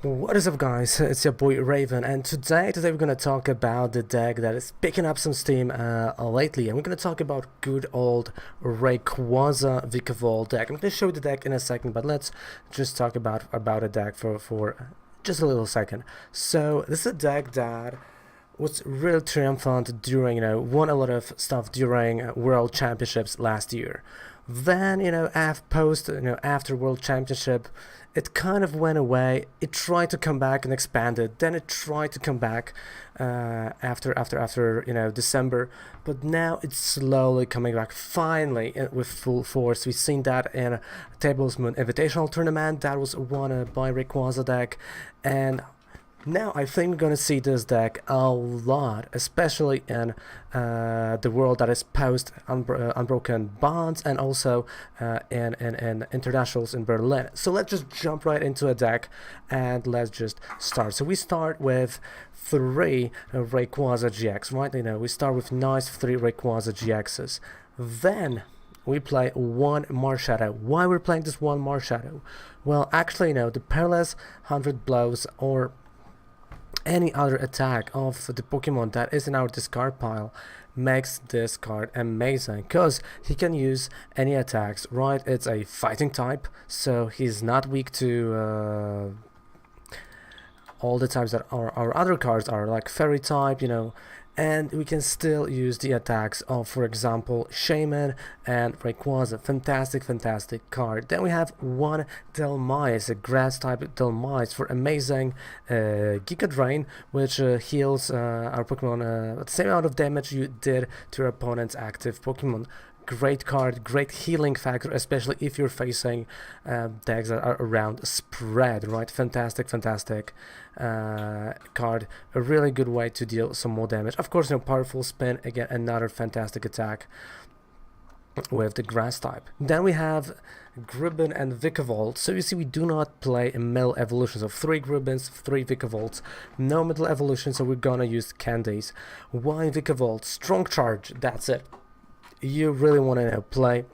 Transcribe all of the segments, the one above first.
What is up, guys? It's your boy Raven, and today we're gonna talk about the deck that is picking up some steam lately, and we're gonna talk about good old Rayquaza Vikavolt deck. I'm gonna show you the deck in a second, but let's just talk about a deck for just a little second. So this is a deck that was really triumphant during, won a lot of stuff during World Championships last year. Then, after World Championship, it kind of went away. It tried to come back and expand it. Then it tried to come back after December, but now it's slowly coming back. Finally, with full force. We've seen that in Tables Moon Invitational Tournament that was won by Rayquaza deck, and now I think we're gonna see this deck a lot, especially in the world that is post Unbroken Bonds, and also in internationals in Berlin. So let's just jump right into a deck and let's just start. So we start with 3 Rayquaza-GX, right? We start with nice 3 Rayquaza-GXs. Then we play 1 Marshadow. Why we're playing this 1 Marshadow? Well, actually, the Perilous 100 Blows or any other attack of the Pokemon that is in our discard pile makes this card amazing, because he can use any attacks, right? It's a fighting type, so he's not weak to all the types that our other cards are, like fairy type, and we can still use the attacks of, for example, Shaymin and Rayquaza. Fantastic card. Then we have 1 Dhelmise, a grass type Dhelmise, for amazing Giga Drain, which heals our Pokemon the same amount of damage you did to your opponent's active Pokemon. Great card, great healing factor, especially if you're facing decks that are around spread, right? Fantastic card. A really good way to deal some more damage. Of course, powerful spin, again, another fantastic attack with the grass type. Then we have Grubbin and Vikavolt. So you see, we do not play in middle evolutions of 3 Grubbins, 3 Vikavolts, no middle evolution, so we're gonna use candies. Why Vikavolt? Strong charge, that's it. You really want to play,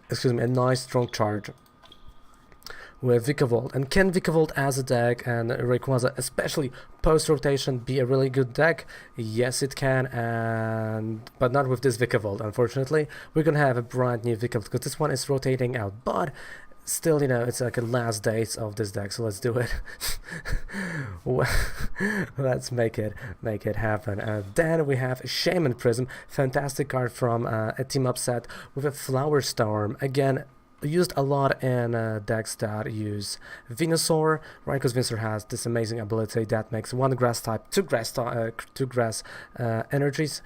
a nice strong charge with Vikavolt. And can Vikavolt as a deck and Rayquaza, especially post-rotation, be a really good deck? Yes, it can, but not with this Vikavolt, unfortunately. We're gonna have a brand new Vikavolt, because this one is rotating out, but still, it's like a last days of this deck, so let's do it. Let's make it happen. Then we have Shaymin Prism, fantastic card from a team up set with a Flower Storm. Again, used a lot in decks that use Venusaur, right? Because Venusaur has this amazing ability that makes 1 grass type, 2 grass energies.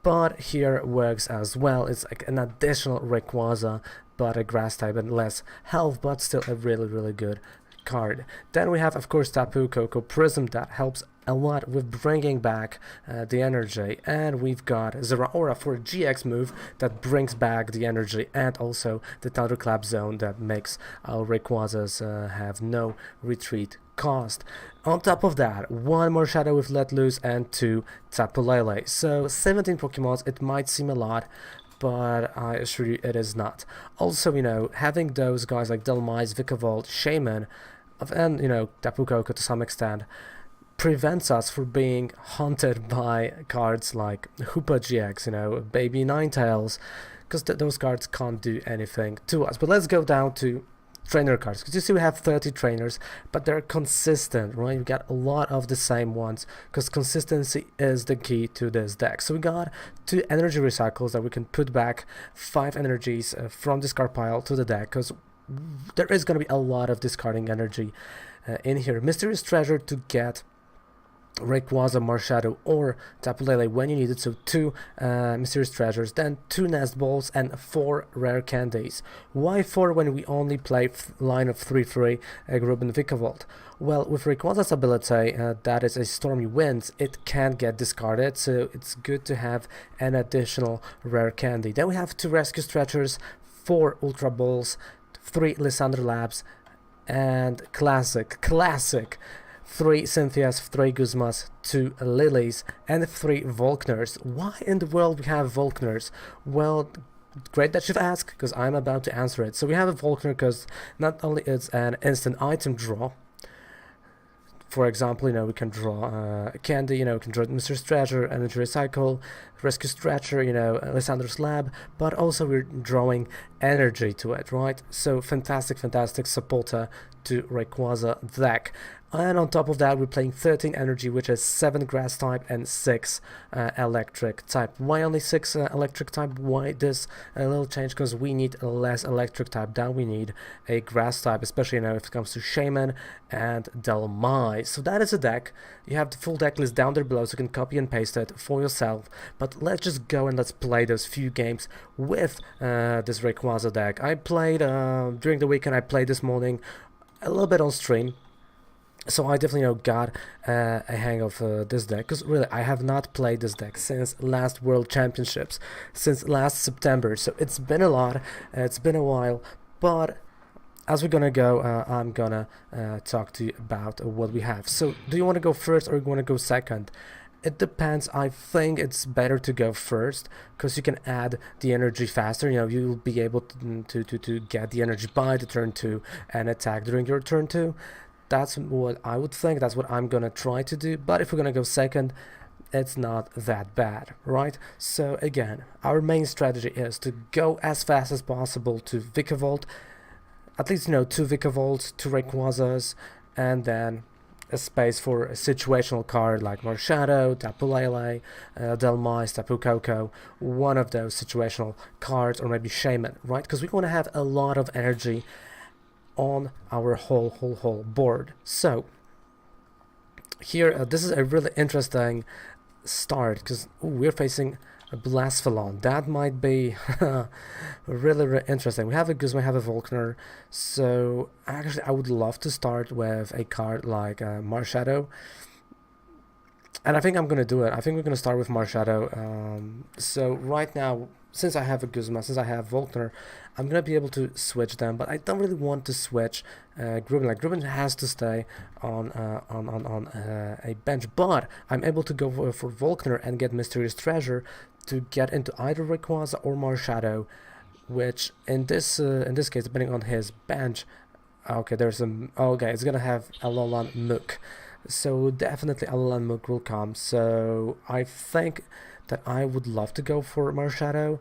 But here works as well. It's like an additional Rayquaza, but a grass type and less health, but still a really good card. Then we have, of course, Tapu Koko Prism that helps a lot with bringing back the energy, and we've got Zeraora for a GX move that brings back the energy, and also the Thunderclap Zone that makes our Rayquazas have no retreat cost. On top of that, 1 Marshadow with Let Loose and 2 Tapu Lele. So 17 Pokemons, it might seem a lot, but I assure you it is not. Also, having those guys like Dhelmise, Vikavolt, Shaymin, and Tapu Koko to some extent, prevents us from being haunted by cards like Hoopa GX, Baby Ninetales, because those cards can't do anything to us. But let's go down to trainer cards, because you see we have 30 trainers, but they're consistent, right? We got a lot of the same ones, because consistency is the key to this deck. So we got 2 energy recycles that we can put back 5 energies from discard pile to the deck, because there is going to be a lot of discarding energy in here. Mysterious Treasure to get Rayquaza, Marshadow, or Tapu Lele when you need it. So 2 Mysterious Treasures, then 2 Nest Balls, and 4 Rare Candies. Why 4 when we only play line of 3-3 Grubbin Vikavolt? Well, with Rayquaza's ability, that is a Stormy Winds, it can get discarded, so it's good to have an additional Rare Candy. Then we have 2 Rescue Stretchers, 4 Ultra Balls, 3 Lysandre Labs, and classic 3 Cynthias, 3 Guzmas, 2 Lilies, and 3 Volkners. Why in the world we have Volkners? Well, great that you've asked, because I'm about to answer it. So we have a Volkner because not only it's an instant item draw, For example, you know, we can draw Candy, you know, we can draw Mysterious Treasure, Energy Recycle, Rescue Stretcher, you know, Lysandre's Lab, but also we're drawing energy to it, right? So fantastic supporter to Rayquaza deck. And on top of that, we're playing 13 energy, which is 7 grass type and 6 electric type. Why only 6 electric type? Why this little change? Because we need less electric type than we need a grass type, especially, you know, if it comes to Shaymin and Dhelmise. So that is a deck. You have the full deck list down there below, so you can copy and paste it for yourself. But let's just go and let's play those few games with this Rayquaza deck. I played during the weekend. I played this morning a little bit on stream. So I definitely, you know, got a hang of this deck, because really I have not played this deck since last World Championships, since last September. So it's been a lot, it's been a while, but as we're gonna go, I'm gonna talk to you about what we have. So do you want to go first or you want to go second? It depends. I think it's better to go first, because you can add the energy faster. You know, you'll be able to get the energy by the turn 2 and attack during your turn 2. That's what I would think, that's what I'm gonna try to do. But if we're gonna go second, it's not that bad, right? So again, our main strategy is to go as fast as possible to Vikavolt, at least, you know, 2 Vikavolts, 2 Rayquazas, and then a space for a situational card like Marshadow, Tapu Lele, Dhelmise, Tapu Koko, one of those situational cards, or maybe Shaymin, right? Because we want to have a lot of energy on our whole board. So here, this is a really interesting start, because we're facing a Blasphalon. That might be really interesting. We have a Guzma, we have a Volkner. So actually I would love to start with a card like Marshadow, and I think I'm gonna do it. I think we're gonna start with Marshadow. So right now, since I have a Guzma, since I have Volkner, I'm gonna be able to switch them, but I don't really want to switch Grubbin. Like, Grubbin has to stay on a bench, but I'm able to go for Volkner and get Mysterious Treasure to get into either Rayquaza or Marshadow, which in this case, depending on his bench, okay, there's some. Okay, it's gonna have Alolan Muk, so definitely Alolan Muk will come. So I think that I would love to go for Marshadow.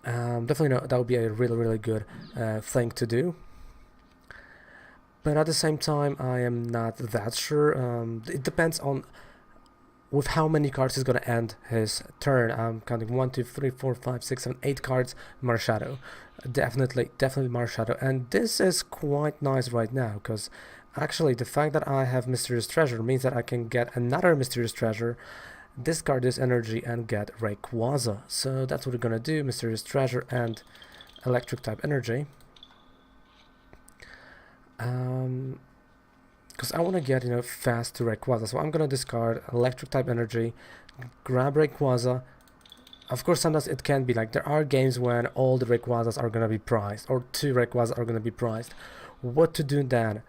Definitely, no, that would be a really good thing to do. But at the same time, I am not that sure. It depends on with how many cards he's gonna end his turn. I'm counting 1, 2, 3, 4, 5, 6, 7, 8 cards. Marshadow, definitely Marshadow, and this is quite nice right now, because actually the fact that I have Mysterious Treasure means that I can get another Mysterious Treasure, discard this energy, and get Rayquaza. So that's what we're gonna do: Mysterious Treasure and electric type energy. Because I want to get, you know, fast to Rayquaza, so I'm gonna discard electric type energy, grab Rayquaza. Of course, sometimes it can be like there are games when all the Rayquazas are gonna be prized, or 2 Rayquazas are gonna be prized. What to do then?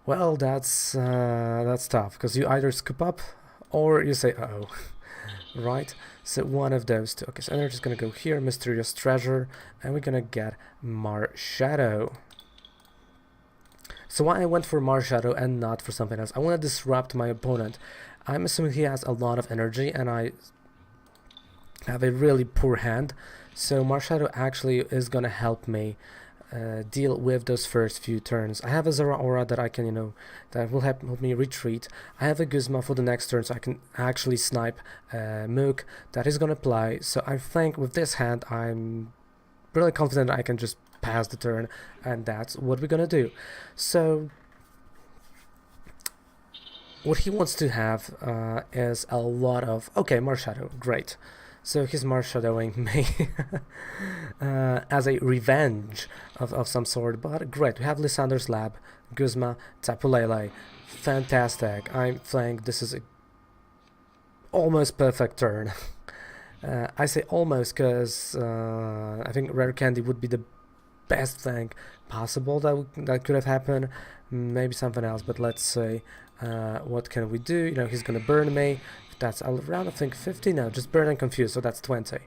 Well, that's tough, because you either scoop up or you say uh-oh. Right? So one of those two. Okay, so energy is gonna go here, Mysterious Treasure, and we're gonna get Marshadow. So why I went for Marshadow and not for something else? I want to disrupt my opponent. I'm assuming he has a lot of energy and I have a really poor hand. So Marshadow actually is going to help me deal with those first few turns. I have a Zeraora that I can, you know, that will help me retreat. I have a Guzma for the next turn, so I can actually snipe Mook that is going to play. So I think with this hand, I'm really confident I can just pass the turn, and that's what we're gonna do. So what he wants to have is a lot of, okay, Marshadow, great. So he's Marshadowing me as a revenge of some sort, but great. We have Lysandre's Lab, Guzma, Tapu Lele, fantastic. I think this is a almost perfect turn. I say almost because I think Rare Candy would be the best thing possible that could have happened. Maybe something else, but let's say what can we do? You know, he's gonna burn me. That's around, I think, 50. No, just burn and confuse, so that's 20.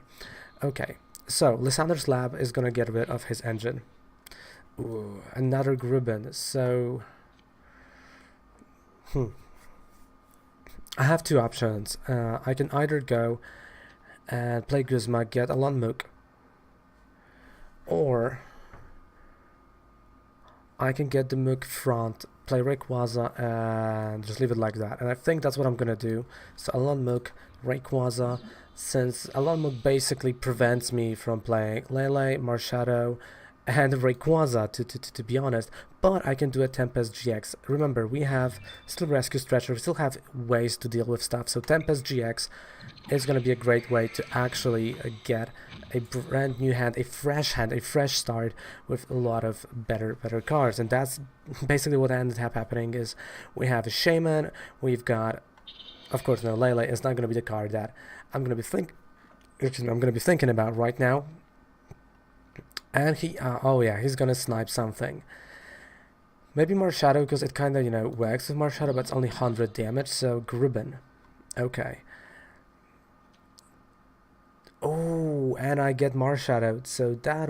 Okay, so Lysandre's Lab is gonna get rid of his engine. Ooh, another Grubbin. So I have two options. I can either go and play Guzma, get a lot Mook, or I can get the Mook front, play Rayquaza, and just leave it like that. And I think that's what I'm gonna do. So Alon Mook, Rayquaza, since Alon Mook basically prevents me from playing Lele, Marshadow, and Rayquaza, to be honest. But I can do a Tempest GX. Remember, we have still Rescue Stretcher, we still have ways to deal with stuff. So Tempest GX is gonna be a great way to actually get a brand new hand, a fresh start with a lot of better cards. And that's basically what ended up happening. Is we have a Shaymin, we've got, of course, no, Lele is not going to be the card that I'm going to be thinking about right now. And he oh yeah, he's going to snipe something. Maybe Marshadow, because it kind of, you know, works with Marshadow, but it's only 100 damage. So Grubbin, okay. Oh, and I get Marshadow, so that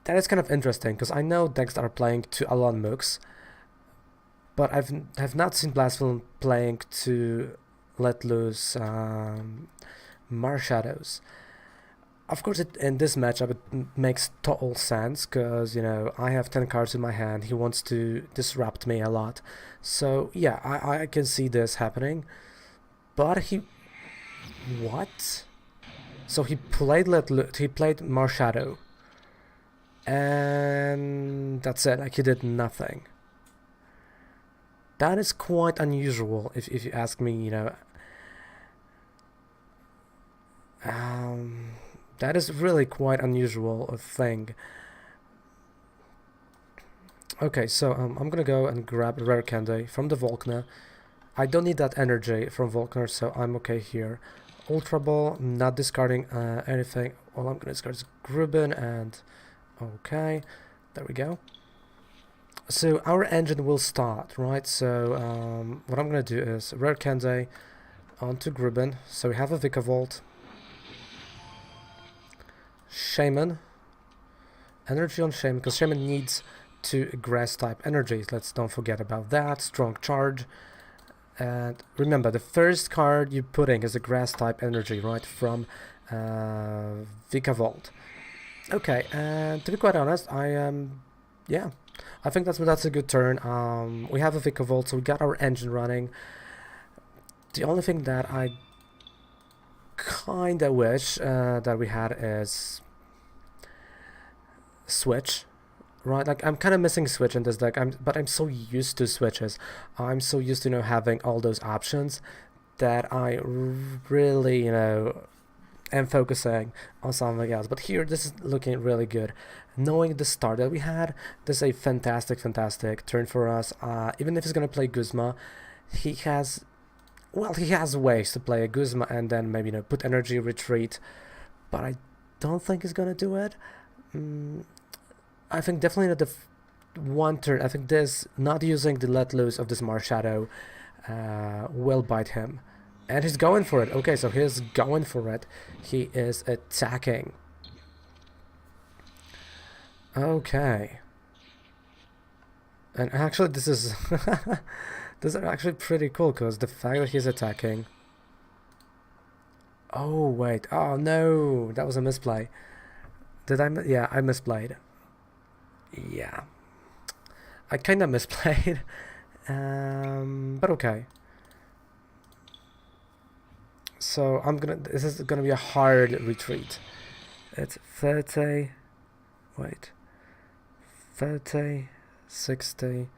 is kind of interesting, because I know decks that are playing to Alon Mooks, but have not seen Blasphemous playing to let loose Marshadows. Of course, in this matchup, it makes total sense, because, you know, I have 10 cards in my hand, he wants to disrupt me a lot. So, yeah, I can see this happening. But he... What? So he played Marshadow. And that's it, like he did nothing. That is quite unusual, if you ask me, you know. That is really quite unusual thing. Okay, so I'm gonna go and grab a Rare Candy from the Volkner. I don't need that energy from Volkner, so I'm okay here. Ultra Ball, not discarding anything. All I'm gonna discard is Grubbin, and okay, there we go. So our engine will start, right? So what I'm gonna do is Rare Candy onto Grubbin. So we have a Vikavolt, Shaymin, energy on Shaymin, because Shaymin needs 2 grass type energies. Let's don't forget about that. Strong Charge. And remember, the first card you're putting is a grass type energy, right, from Vikavolt. Okay, and to be quite honest, yeah, I think that's a good turn. We have a Vikavolt, so we got our engine running. The only thing that I kinda wish that we had is Switch. Right, like I'm kind of missing Switch in this deck, but I'm so used to switches. I'm so used to, you know, having all those options that I really, you know, am focusing on something else. But here, this is looking really good. Knowing the start that we had, this is a fantastic turn for us. Even if he's gonna play Guzma, he has ways to play a Guzma and then maybe, you know, put energy, retreat. But I don't think he's gonna do it. I think definitely not the one turn. I think this, not using the let loose of this Marshadow, will bite him. And he's going for it. Okay, so he's going for it. He is attacking. Okay. And actually, this is this is actually pretty cool, because the fact that he's attacking. Oh wait! Oh no, that was a misplay. Yeah, I misplayed. Yeah, I kind of misplayed, but okay. So this is gonna be a hard retreat. It's 30, wait, 30, 60,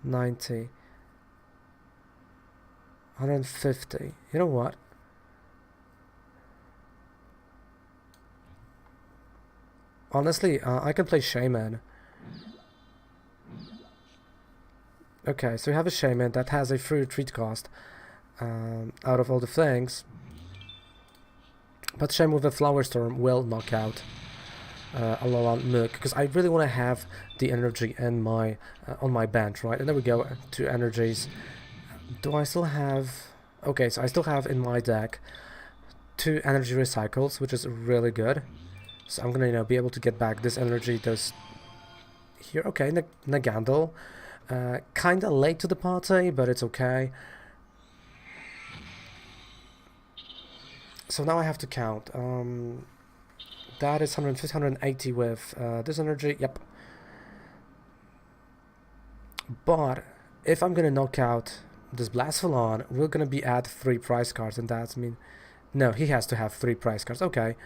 90, 150. You know what? Honestly, I can play Shaymin. Okay, so we have a Shaymin that has a free retreat cost out of all the things. But Shaymin with a Flower Storm will knock out Alolan Mook, because I really want to have the energy in my on my bench, right? And there we go, 2 energies. Do I still have... Okay, so I still have in my deck 2 energy recycles, which is really good. So I'm gonna, you know, be able to get back this energy, those here. Okay, Nagandel. Kinda late to the party, but it's okay. So now I have to count. That is 150, 180 with this energy. Yep. But if I'm gonna knock out this Blast FLI, we're gonna be at 3 prize cards, and that's mean. No, he has to have 3 prize cards. Okay.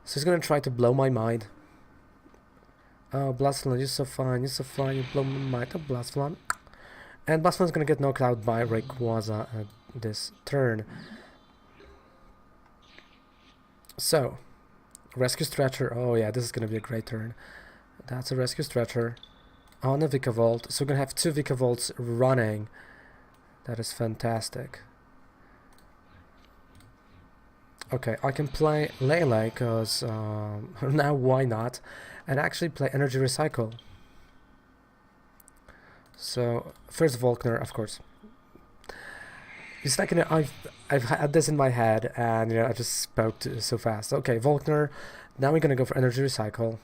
So he's gonna try to blow my mind. Oh, Blast FLI, you're so fine, you're so fine, you blow my mind. Oh, Blast FLI. And Blast FLI is gonna get knocked out by Rayquaza this turn. So, Rescue Stretcher. Oh yeah, this is gonna be a great turn. That's a Rescue Stretcher on a Vikavolt. So we're gonna have 2 Vikavolts running. That is fantastic. Okay, I can play Lele because now why not? And actually play Energy Recycle. So first Volkner, of course. It's like, you know, I've had this in my head, and you know I just spoke so fast. Okay, Volkner. Now we're gonna go for Energy Recycle.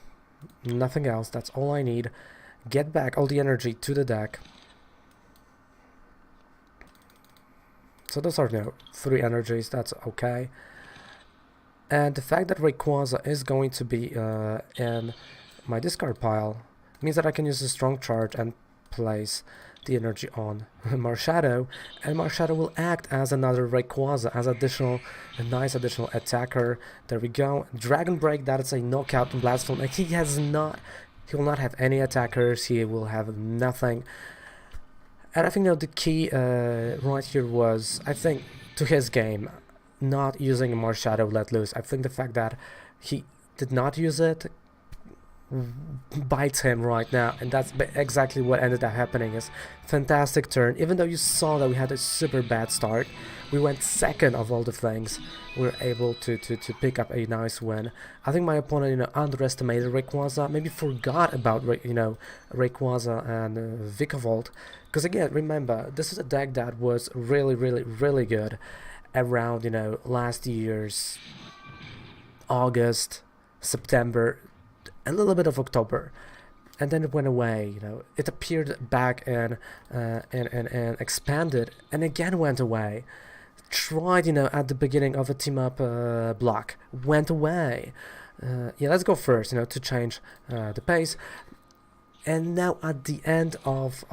Nothing else. That's all I need. Get back all the energy to the deck. So those are, you know, 3 energies. That's okay. And the fact that Rayquaza is going to be in my discard pile means that I can use a strong charge and place the energy on Marshadow, and Marshadow will act as another Rayquaza, as a nice additional attacker. There we go. Dragon Break, that is a knockout in Blast FLI. He will not have any attackers, he will have nothing. And I think, you know, the key right here was, I think, to his game, not using Marshadow let loose. I think the fact that he did not use it bites him right now, and that's exactly what ended up happening. Is fantastic turn. Even though you saw that we had a super bad start, we went second of all the things. We were able to pick up a nice win. I think my opponent, you know, underestimated Rayquaza, maybe forgot about Rayquaza and Vikavolt, because again, remember, this is a deck that was really good around, you know, last year's August, September, a little bit of October, and then it went away. You know, it appeared back and expanded, and again went away. Tried, you know, at the beginning of a team up block, went away. Yeah, let's go first, you know, to change the pace. And now at the end of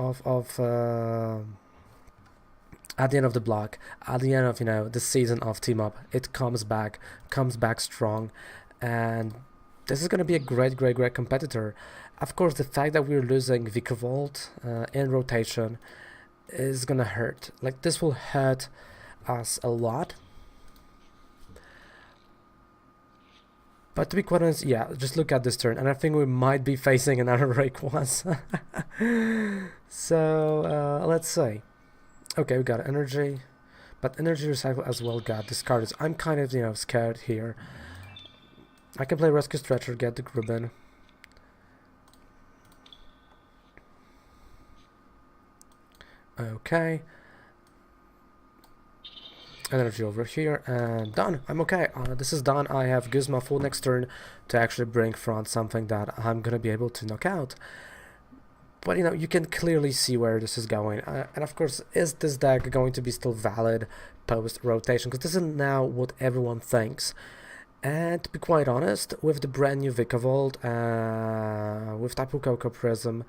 at the end of the block, at the end of, you know, the season of team up, it comes back strong, and this is going to be a great competitor. Of course, the fact that we're losing Vikavolt in rotation is going to hurt. Like, this will hurt us a lot. But to be quite honest, yeah, just look at this turn, and I think we might be facing another Rayquaza. So, let's see. Okay, we got energy, but Energy Recycle as well got discarded. I'm kind of, you know, scared here. I can play Rescue Stretcher, get the Grubbin. Okay. Energy over here, and done. I'm okay. This is done. I have Guzma full next turn to actually bring front something that I'm gonna be able to knock out. But, you know, you can clearly see where this is going. And of course, is this deck going to be still valid post-rotation? Because this is now what everyone thinks. And to be quite honest, with the brand new Vikavolt, with Tapu Koko Prism,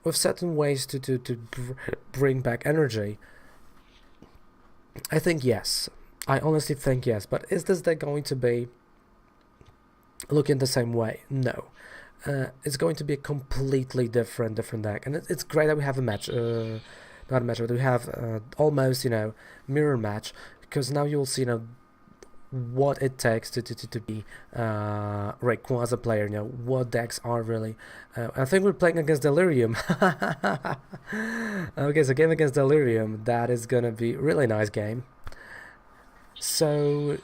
with certain ways to bring back energy, I think yes. I honestly think yes. But is this deck going to be looking the same way? No. It's going to be a completely different deck, and it's great that we have a match, not a match, but we have almost, you know, mirror match, because now you'll see, you know, what it takes to be Rayquaza player. You know, what decks are really. I think we're playing against Delirium. Okay, so game against Delirium. That is gonna be a really nice game. So.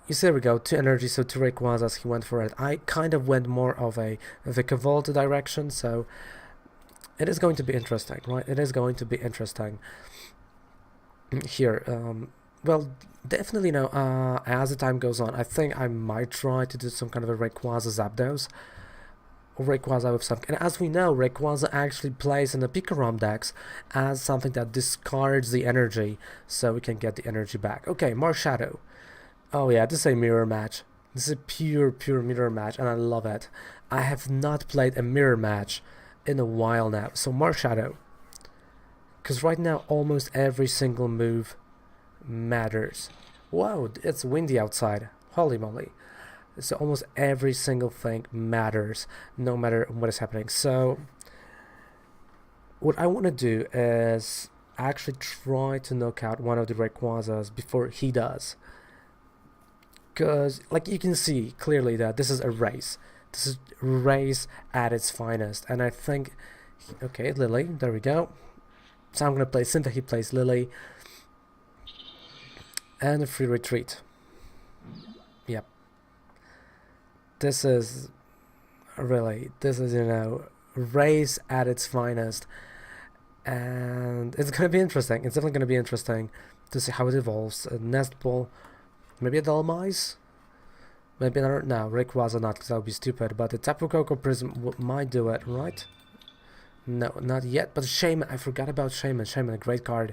You see, there we go, 2 energy, so 2 Rayquazas, he went for it. I kind of went more of a Vikavolt direction, so it is going to be interesting, right? It is going to be interesting here. Well, definitely, you know, as the time goes on, I think I might try to do some kind of a Rayquaza Zapdos, Rayquaza with some, and as we know, Rayquaza actually plays in the Pikarom decks as something that discards the energy, so we can get the energy back. Okay, Marshadow. Oh yeah, this is a mirror match. This is a pure mirror match, and I love it. I have not played a mirror match in a while now. So Marshadow, because right now almost every single move matters. Whoa, it's windy outside. Holy moly. So almost every single thing matters, no matter what is happening. So what I want to do is actually try to knock out one of the Rayquazas before he does. Because, like, you can see clearly that this is a race. This is a race at its finest. And I think, okay, Lillie, there we go. So I'm going to play Cynthia, he plays Lillie. And a free retreat. Yep. This is really, you know, race at its finest. And it's going to be interesting. It's definitely going to be interesting to see how it evolves. A Nest Ball, maybe a Dhelmise? Maybe another, no, Rayquaza not, because that would be stupid. But the Tapu Koko Prism might do it, right? No, not yet. But Shaymin, I forgot about Shaymin. Shaymin, a great card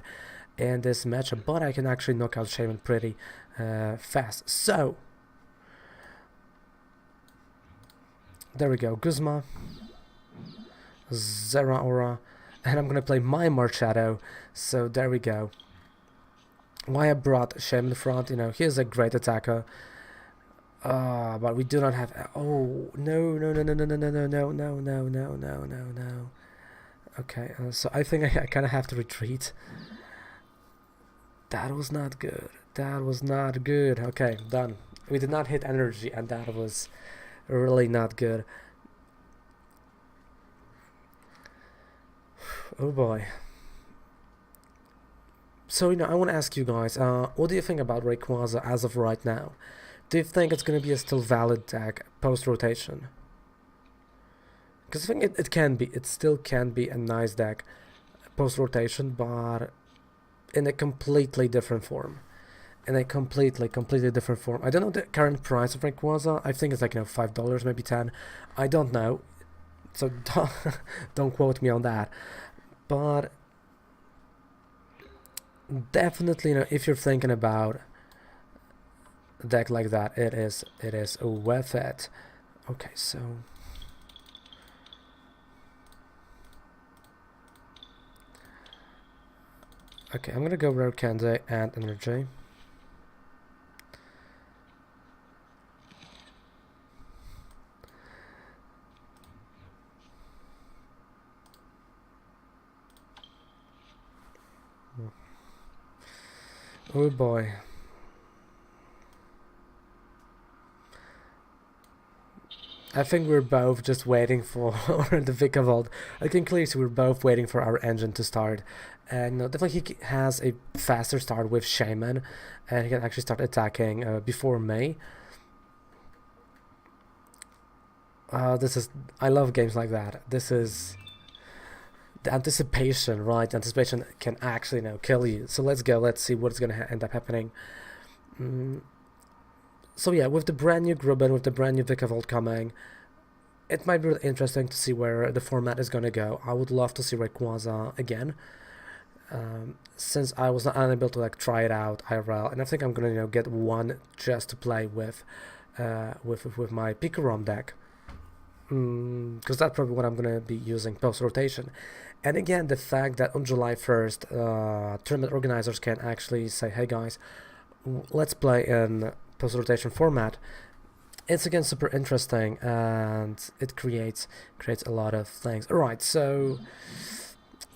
in this matchup. But I can actually knock out Shaymin pretty fast. So, there we go, Guzma, Zeraora, and I'm going to play my Marshadow, so there we go. Why I brought Shaymin front, you know, he is a great attacker, but we do not have, oh, no, okay, so I think I kind of have to retreat. That was not good, okay, done. We did not hit energy, and that was really not good. Oh boy. So, you know, I want to ask you guys, what do you think about Rayquaza as of right now? Do you think it's going to be a still valid deck post-rotation? Because I think it still can be a nice deck post-rotation, but in a completely different form. In a completely different form. I don't know the current price of Rayquaza. I think it's like, you know, $5, maybe 10. I don't know, so don't quote me on that. But definitely, you know, if you're thinking about a deck like that, it is worth it. Okay, so okay, I'm gonna go Rare Candy and Energy. Oh boy. I think we're both just waiting for the Vikavolt. I can clearly see we're both waiting for our engine to start. And you know, definitely he has a faster start with Shaymin, and he can actually start attacking before May. I love games like that. This is the anticipation, right? Anticipation can actually, you know, kill you. So let's go. Let's see what's gonna end up happening. So yeah, with the brand new Grubbin, with the brand new Vikavolt coming, it might be really interesting to see where the format is gonna go. I would love to see Rayquaza again, since I was not unable to like try it out IRL, and I think I'm gonna, you know, get one just to play with my Pikarom deck. Because that's probably what I'm going to be using post-rotation. And again, the fact that on July 1st, tournament organizers can actually say, hey guys, let's play in post-rotation format, it's again super interesting, and it creates a lot of things. Alright, so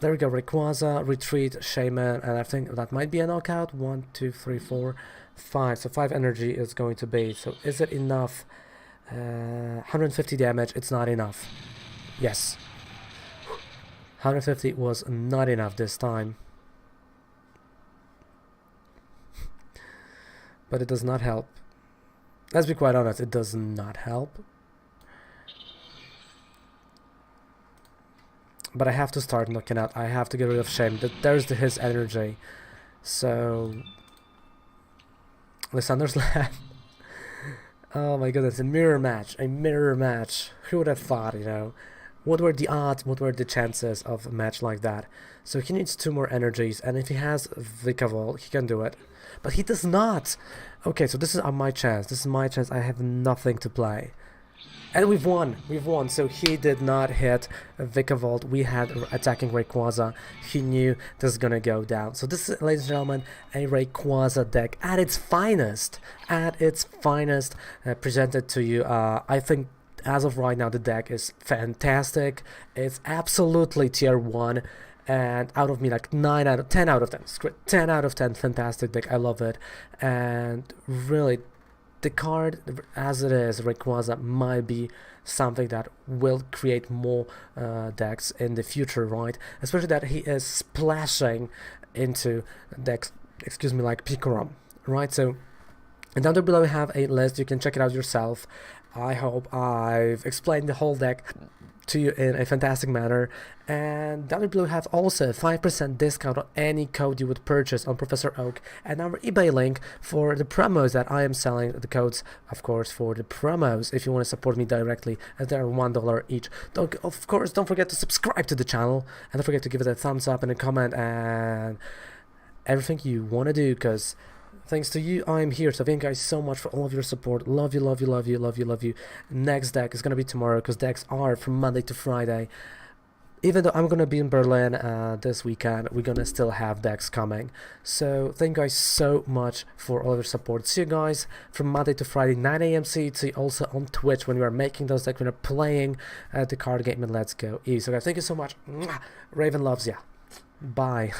there we go, Rayquaza, retreat, Shaymin, and I think that might be a knockout. 1, 2, 3, 4, 5. So 5 energy is going to be. So is it enough? 150 damage, it's not enough. Yes. 150 was not enough this time. But it does not help. Let's be quite honest, it does not help. But I have to start knocking out. I have to get rid of Shaymin. There's his energy. So Lysandre's Labs Oh my goodness, a mirror match, a mirror match. Who would have thought, you know? What were the odds, what were the chances of a match like that? So he needs 2 more energies, and if he has Vikavolt, he can do it. But he does not! Okay, so this is my chance, this is my chance, I have nothing to play. And we've won, so he did not hit Vikavolt, we had attacking Rayquaza, he knew this is gonna go down. So this is, ladies and gentlemen, a Rayquaza deck at its finest, presented to you. I think as of right now the deck is fantastic, it's absolutely tier 1, and out of me like 10 out of 10, 10 out of 10, fantastic deck, I love it. And really, the card as it is, Rayquaza, might be something that will create more decks in the future, right? Especially that he is splashing into decks, excuse me, like Pikarom, right? So, and down below we have a list, you can check it out yourself. I hope I've explained the whole deck to you in a fantastic manner. And down below we have also a 5% discount on any code you would purchase on Professor Oak, and our eBay link for the promos that I am selling, the codes of course for the promos if you want to support me directly, as they are $1 each. Of course, don't forget to subscribe to the channel, and don't forget to give it a thumbs up and a comment and everything you want to do, because thanks to you, I am here. So thank you guys so much for all of your support. Love you, love you, love you, love you, love you. Next deck is going to be tomorrow, because decks are from Monday to Friday. Even though I'm going to be in Berlin this weekend, we're going to still have decks coming. So thank you guys so much for all of your support. See you guys from Monday to Friday, 9 AM CET, also on Twitch when we are making those decks, when we're playing the card game, and let's go easy. So guys, thank you so much. Raven loves ya. Bye.